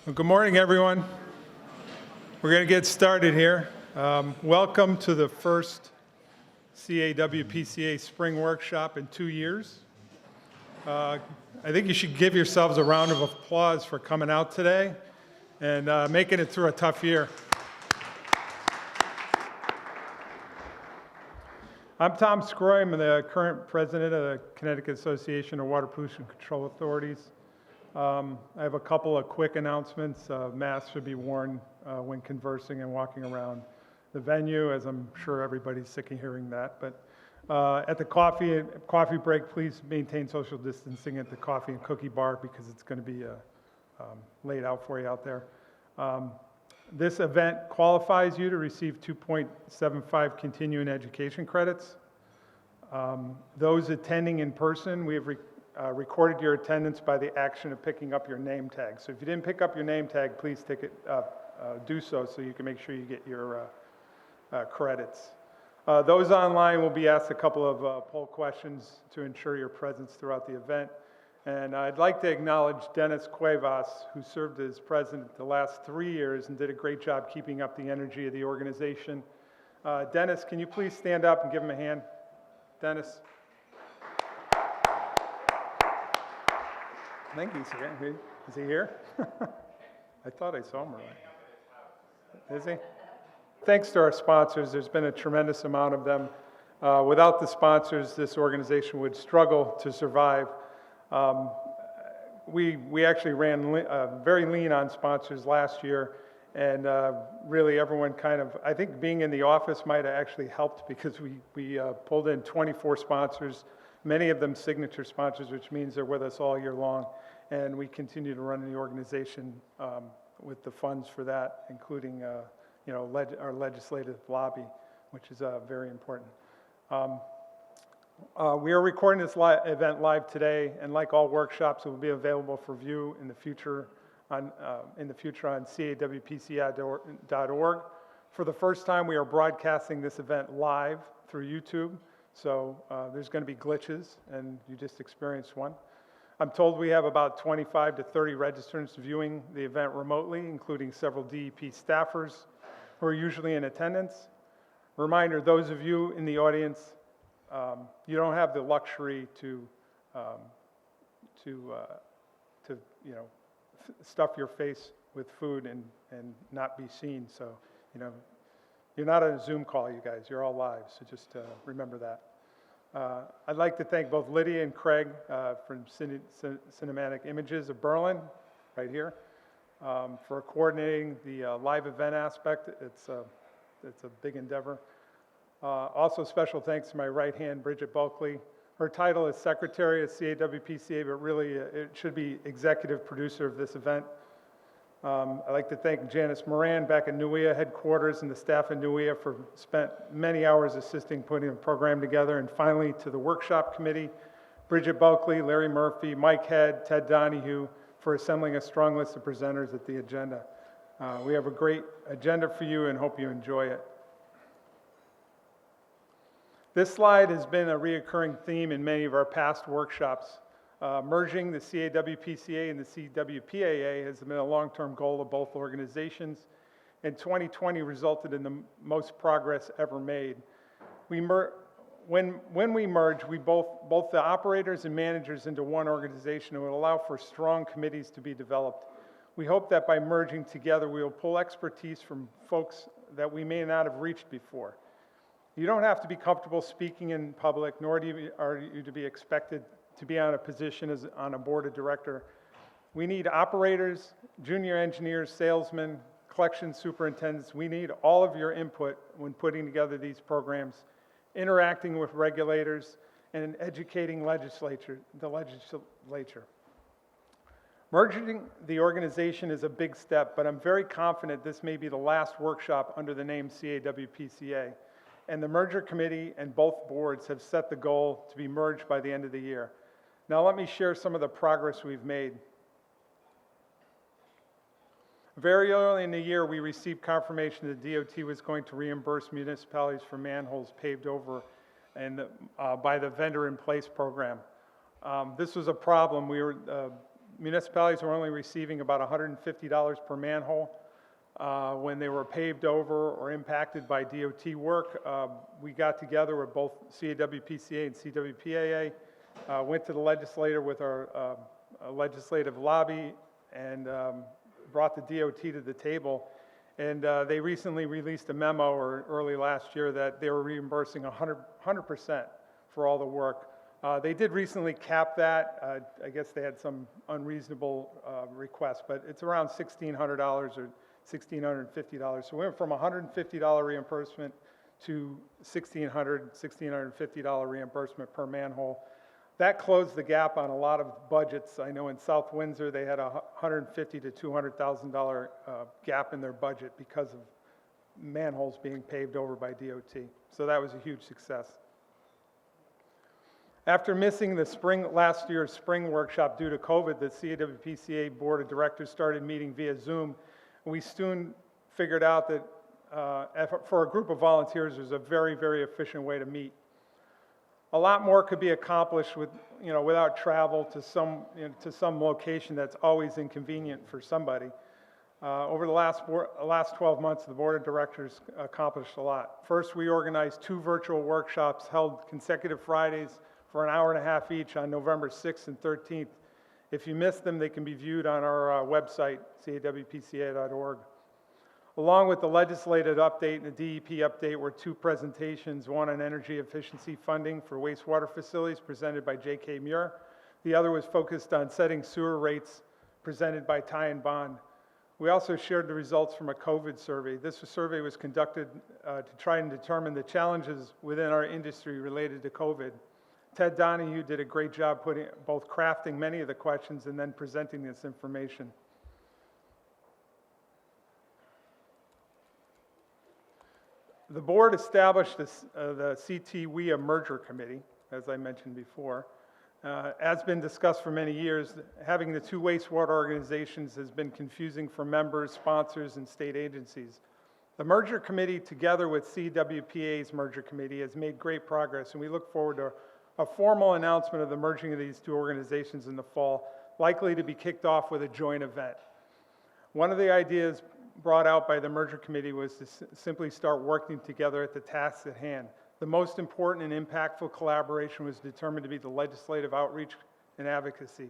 Well, good morning, everyone. We're going to get started here. Welcome to the first CAWPCA Spring Workshop in 2 years. I think you should give yourselves a round of applause for coming out today and making it through a tough year. I'm Tom Sgroi. I'm the current president of the Connecticut Association of Water Pollution Control Authorities. I have a couple of quick announcements. Masks should be worn when conversing and walking around the venue, as I'm sure everybody's sick of hearing that. But at the coffee break, please maintain social distancing at the coffee and cookie bar because it's going to be laid out for you out there. This event qualifies you to receive 2.75 continuing education credits. Those attending in person, we have recorded your attendance by the action of picking up your name tag. So if you didn't pick up your name tag, please do so you can make sure you get your credits. Those online will be asked a couple of poll questions to ensure your presence throughout the event. And I'd like to acknowledge Dennis Cuevas, who served as president the last 3 years and did a great job keeping up the energy of the organization. Dennis, can you please stand up and give him a hand? Dennis. I think he's here. Is he here? I thought I saw him earlier. Is he? Thanks to our sponsors, there's been a tremendous amount of them. Without the sponsors, this organization would struggle to survive. We actually ran very lean on sponsors last year, and really everyone I think being in the office might have actually helped because we pulled in 24 sponsors, many of them signature sponsors, which means they're with us all year long. And we continue to run the organization with the funds for that, including our legislative lobby, which is very important. We are recording this event live today, and like all workshops, it will be available for view in the future on CAWPCA.org. For the first time, we are broadcasting this event live through YouTube, so there's going to be glitches, and you just experienced one. I'm told we have about 25 to 30 registrants viewing the event remotely, including several DEP staffers who are usually in attendance. Reminder, those of you in the audience, you don't have the luxury to stuff your face with food and not be seen. So, you're not on a Zoom call, you guys. You're all live, so just remember that. I'd like to thank both Lydia and Craig from Cinematic Images of Berlin, right here, for coordinating the live event aspect. It's a big endeavor. Also, special thanks to my right hand, Bridget Bulkley. Her title is Secretary of CAWPCA, but really it should be Executive Producer of this event. I'd like to thank Janice Moran back at NUIA headquarters and the staff at NUIA for spent many hours assisting putting the program together. And finally, to the workshop committee, Bridget Bulkley, Larry Murphy, Mike Head, Ted Donahue, for assembling a strong list of presenters at the agenda. We have a great agenda for you and hope you enjoy it. This slide has been a reoccurring theme in many of our past workshops. Merging the CAWPCA and the CWPAA has been a long-term goal of both organizations, and 2020 resulted in the most progress ever made. When we merge, we both the operators and managers into one organization, and will allow for strong committees to be developed. We hope that by merging together, we will pull expertise from folks that we may not have reached before. You don't have to be comfortable speaking in public, nor are you to be expected to be on a position as on a board of director. We need operators, junior engineers, salesmen, collection superintendents. We need all of your input when putting together these programs, interacting with regulators, and educating the legislature. Merging the organization is a big step, but I'm very confident this may be the last workshop under the name CAWPCA. And the merger committee and both boards have set the goal to be merged by the end of the year. Now let me share some of the progress we've made. Very early in the year, we received confirmation that DOT was going to reimburse municipalities for manholes paved over by the vendor in place program. This was a problem. municipalities were only receiving about $150 per manhole. When they were paved over or impacted by DOT work, we got together with both CAWPCA and CWPAA, went to the legislature with our legislative lobby, and brought the DOT to the table. And they recently released a memo, or early last year, that they were reimbursing 100% for all the work. They did recently cap that. I guess they had some unreasonable requests, but it's around $1,600 or $1,650. So we went from $150 reimbursement to $1,650 reimbursement per manhole. That closed the gap on a lot of budgets. I know in South Windsor they had a $150,000 to $200,000 gap in their budget because of manholes being paved over by DOT. So that was a huge success. After missing the last year's spring workshop due to COVID, the CAWPCA Board of Directors started meeting via Zoom. We soon figured out that for a group of volunteers, there's a very, very efficient way to meet. A lot more could be accomplished without travel to some location that's always inconvenient for somebody. Over the last 12 months, the Board of Directors accomplished a lot. First, we organized 2 virtual workshops held consecutive Fridays for an hour and a half each on November 6th and 13th. If you missed them, they can be viewed on our website, cawpca.org. Along with the legislative update and the DEP update were 2 presentations, one on energy efficiency funding for wastewater facilities presented by J.K. Muir. The other was focused on setting sewer rates presented by Ty and Bond. We also shared the results from a COVID survey. This survey was conducted to try and determine the challenges within our industry related to COVID. Ted Donahue did a great job both crafting many of the questions and then presenting this information. The board established the CT-WIA merger committee, as I mentioned before. As been discussed for many years, having the 2 wastewater organizations has been confusing for members, sponsors, and state agencies. The merger committee, together with CWPA's merger committee, has made great progress, and we look forward to a formal announcement of the merging of these 2 organizations in the fall, likely to be kicked off with a joint event. One of the ideas brought out by the merger committee was to simply start working together at the tasks at hand. The most important and impactful collaboration was determined to be the legislative outreach and advocacy.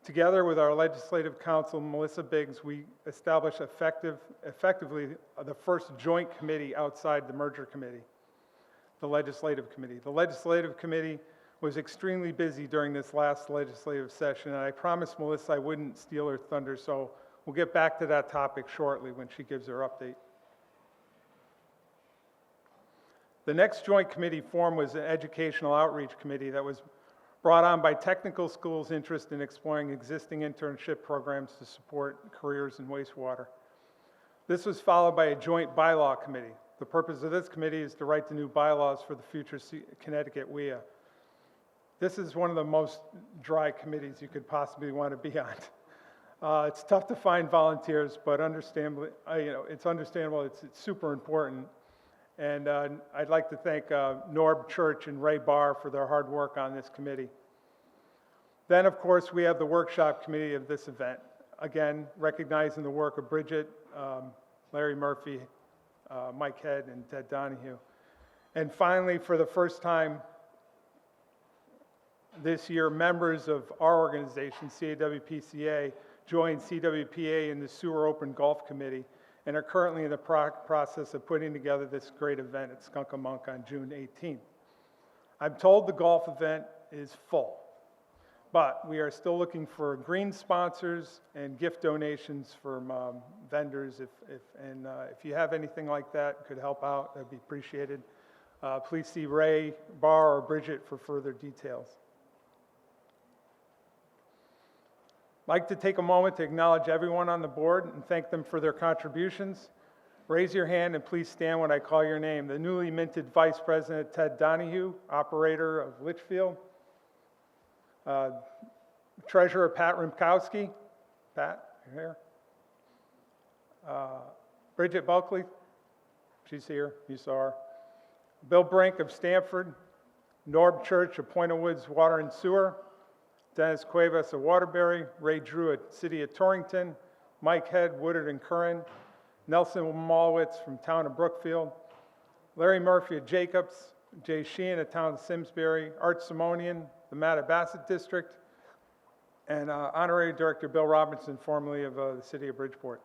Together with our legislative counsel, Melissa Biggs, we established effectively the first joint committee outside the merger committee, the legislative committee. The legislative committee was extremely busy during this last legislative session, and I promised Melissa I wouldn't steal her thunder, so we'll get back to that topic shortly when she gives her update. The next joint committee formed was an educational outreach committee that was brought on by technical schools' interest in exploring existing internship programs to support careers in wastewater. This was followed by a joint bylaw committee. The purpose of this committee is to write the new bylaws for the future Connecticut WIA. This is one of the most dry committees you could possibly want to be on. It's tough to find volunteers, but understandably, it's understandable. It's super important. And I'd like to thank Norb Church and Ray Barr for their hard work on this committee. Then, of course, we have the workshop committee of this event. Again, recognizing the work of Bridget, Larry Murphy, Mike Head, and Ted Donahue. And finally, for the first time this year, members of our organization, CAWPCA, joined CWPA in the Sewer Open Golf Committee and are currently in the process of putting together this great event at Skunk-a-Monk on June 18th. I'm told the golf event is full, but we are still looking for green sponsors and gift donations from vendors. If you have anything like that, could help out, that'd be appreciated. Please see Ray, Barr, or Bridget for further details. I'd like to take a moment to acknowledge everyone on the board and thank them for their contributions. Raise your hand and please stand when I call your name. The newly minted Vice President Ted Donahue, operator of Litchfield. Treasurer Pat Rimkowski. Pat, you're here. Bridget Bulkley, she's here, you saw her. Bill Brink of Stamford. Norb Church of Point of Woods Water and Sewer. Dennis Cuevas of Waterbury, Ray Drew at City of Torrington, Mike Head, Woodard and Curran, Nelson Malwitz from Town of Brookfield, Larry Murphy of Jacobs, Jay Sheehan at Town of Simsbury, Art Simonian, the Mattabassett District, and Honorary Director Bill Robinson, formerly of the City of Bridgeport.